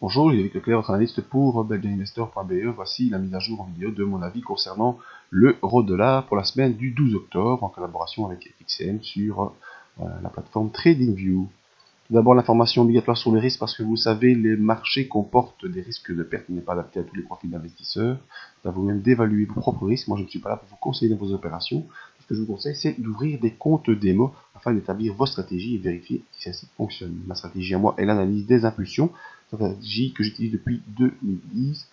Bonjour, je suis avec Leclerc, votre analyste pour belgianinvestor.be. Voici la mise à jour en vidéo de mon avis concernant l'euro-dollar pour la semaine du 12 octobre en collaboration avec FXM sur la plateforme TradingView. Tout d'abord, l'information obligatoire sur les risques, parce que vous savez, les marchés comportent des risques de perte qui n'est pas adapté à tous les profils d'investisseurs. C'est à vous-même d'évaluer vos propres risques. Moi, je ne suis pas là pour vous conseiller dans vos opérations. Ce que je vous conseille, c'est d'ouvrir des comptes démo afin d'établir vos stratégies et vérifier si celles-ci fonctionnent. Ma stratégie à moi est l'analyse des impulsions, stratégie que j'utilise depuis 2010,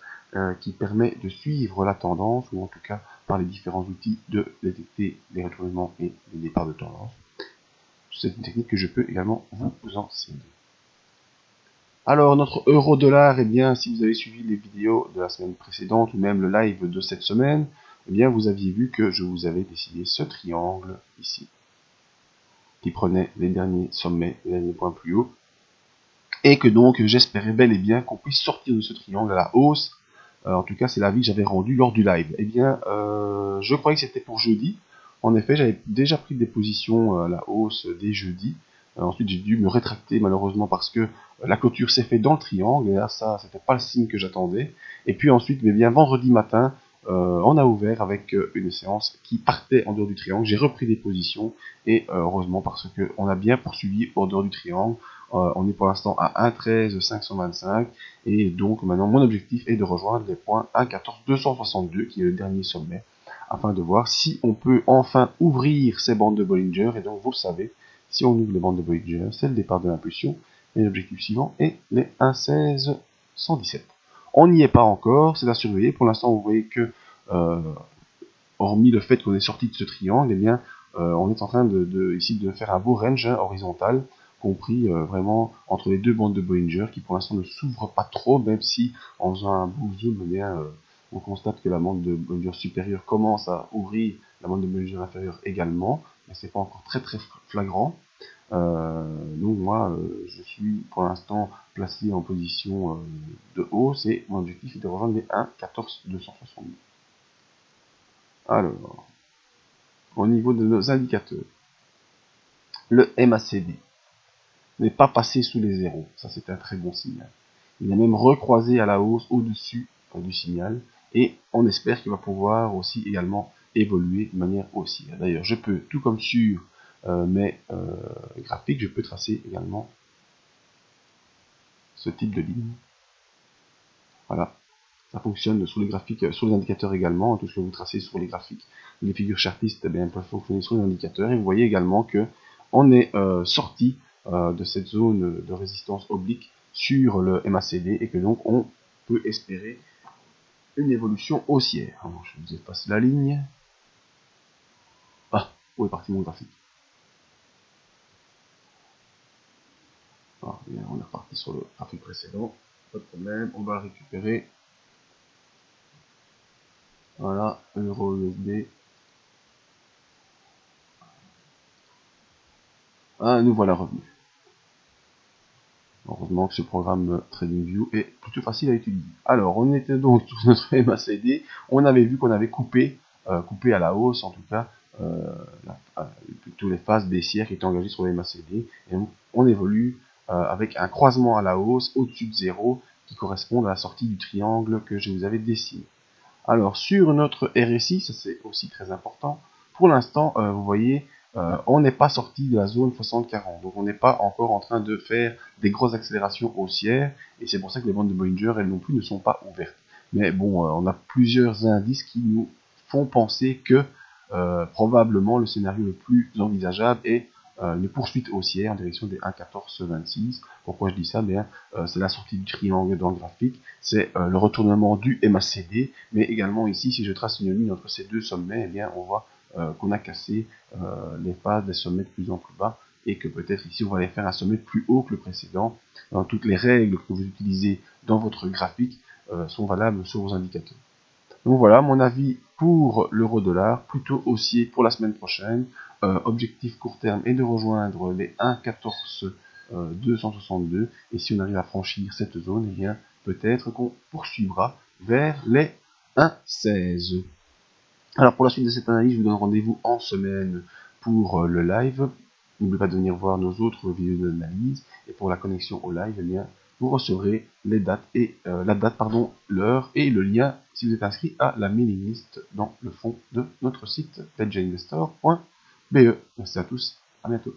qui permet de suivre la tendance, ou en tout cas par les différents outils de détecter les retournements et les départs de tendance. C'est une technique que je peux également vous enseigner. Alors, notre euro-dollar, eh bien, si vous avez suivi les vidéos de la semaine précédente, ou même le live de cette semaine, eh bien, vous aviez vu que je vous avais dessiné ce triangle ici, qui prenait les derniers sommets, les derniers points plus hauts, et que donc, j'espérais bel et bien qu'on puisse sortir de ce triangle à la hausse. En tout cas, c'est l'avis que j'avais rendu lors du live. Eh bien, je croyais que c'était pour jeudi. En effet, j'avais déjà pris des positions à la hausse dès jeudi. Ensuite, j'ai dû me rétracter malheureusement parce que la clôture s'est faite dans le triangle. Et là, ça, c'était pas le signe que j'attendais. Et puis ensuite, eh bien, vendredi matin, on a ouvert avec une séance qui partait en dehors du triangle. J'ai repris des positions et heureusement parce qu'on a bien poursuivi en dehors du triangle. On est pour l'instant à 1,13 525 et donc maintenant mon objectif est de rejoindre les points 1,14 262 qui est le dernier sommet afin de voir si on peut enfin ouvrir ces bandes de Bollinger. Et donc vous le savez, si on ouvre les bandes de Bollinger, c'est le départ de l'impulsion et l'objectif suivant est les 1,16 117. On n'y est pas encore, c'est à surveiller. Pour l'instant, vous voyez que hormis le fait qu'on est sorti de ce triangle, eh bien, on est en train ici de faire un beau range horizontal, compris vraiment entre les deux bandes de Bollinger, qui pour l'instant ne s'ouvrent pas trop, même si en faisant un beau zoom, eh bien, on constate que la bande de Bollinger supérieure commence à ouvrir, la bande de Bollinger inférieure également, mais c'est pas encore très flagrant. Donc moi, je suis pour l'instant placé en position de hausse et mon objectif est de rejoindre les 1,14 270. Alors, au niveau de nos indicateurs, le MACD n'est pas passé sous les zéros, ça c'est un très bon signal. Il est même recroisé à la hausse au-dessus du signal et on espère qu'il va pouvoir aussi également évoluer de manière haussière. D'ailleurs, je peux, tout comme sur mes graphiques, je peux tracer également ce type de ligne. Voilà, ça fonctionne sur les graphiques, sur les indicateurs également. Tout ce que vous tracez sur les graphiques, les figures chartistes, eh bien, peuvent fonctionner sur les indicateurs. Et vous voyez également que on est sorti de cette zone de résistance oblique sur le MACD et que donc on peut espérer une évolution haussière. Alors, je vous efface la ligne. Ah, où est parti mon graphique? Ah, bien, on est reparti sur le graphique précédent. Pas de problème, on va le récupérer. Voilà, euro USD. Ah, nous voilà revenus. Heureusement que ce programme TradingView est plutôt facile à utiliser. Alors, on était donc sur notre MACD. On avait vu qu'on avait coupé à la hausse, en tout cas, plutôt les phases baissières qui étaient engagées sur le MACD. Et donc, on évolue avec un croisement à la hausse au-dessus de 0 qui correspond à la sortie du triangle que je vous avais dessiné. Alors, sur notre RSI, ça c'est aussi très important. Pour l'instant, vous voyez, on n'est pas sorti de la zone 60-40. Donc, on n'est pas encore en train de faire des grosses accélérations haussières. Et c'est pour ça que les bandes de Bollinger, elles non plus, ne sont pas ouvertes. Mais bon, on a plusieurs indices qui nous font penser que probablement le scénario le plus envisageable est une poursuite haussière en direction des 1,1426. Pourquoi je dis ça? Bien, c'est la sortie du triangle dans le graphique, c'est le retournement du MACD, mais également ici, si je trace une ligne entre ces deux sommets, eh bien, on voit qu'on a cassé les phases des sommets de plus en plus bas, et que peut-être ici, on va aller faire un sommet plus haut que le précédent. Dans toutes les règles que vous utilisez dans votre graphique sont valables sur vos indicateurs. Donc voilà mon avis pour l'euro-dollar, plutôt haussier pour la semaine prochaine. Objectif court terme est de rejoindre les 1,14 262 et si on arrive à franchir cette zone, eh bien peut-être qu'on poursuivra vers les 1,16. Alors pour la suite de cette analyse, je vous donne rendez-vous en semaine pour le live. N'oubliez pas de venir voir nos autres vidéos d'analyse et pour la connexion au live, eh bien vous recevrez les dates et l'heure et le lien si vous êtes inscrit à la mailing list dans le fond de notre site pledgeinvestor.be. Merci à tous, à bientôt.